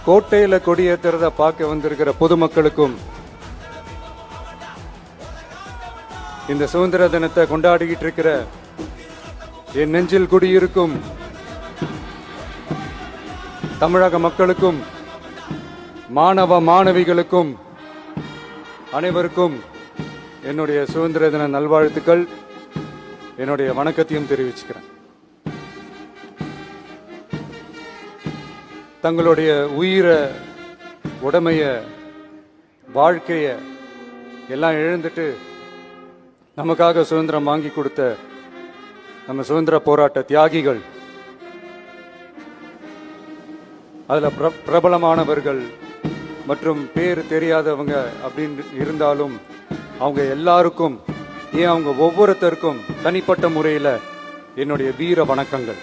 கோட்டையில கொடியேற்றுறத பார்க்க வந்திருக்கிற பொதுமக்களுக்கும் இந்த சுதந்திர தினத்தை கொண்டாடிக்கிட்டு இருக்கிற என் நெஞ்சில் குடியிருக்கும் தமிழக மக்களுக்கும் மாணவ மாணவிகளுக்கும் அனைவருக்கும் என்னுடைய சுதந்திர தின நல்வாழ்த்துக்கள், என்னுடைய வணக்கத்தையும் தெரிவிச்சுக்கிறேன். தங்களுடைய உயிரை, உடமைய, வாழ்க்கைய எல்லாம் இழந்துட்டு நமக்காக சுதந்திரம் வாங்கி கொடுத்த நம்ம சுதந்திர போராட்ட தியாகிகள், அதுல பிரபலமானவர்கள் மற்றும் பேர் தெரியாதவங்க அப்படின்னு இருந்தாலும் அவங்க எல்லாருக்கும், ஏன் அவங்க ஒவ்வொருத்தருக்கும் தனிப்பட்ட முறையில் என்னுடைய வீர வணக்கங்கள்.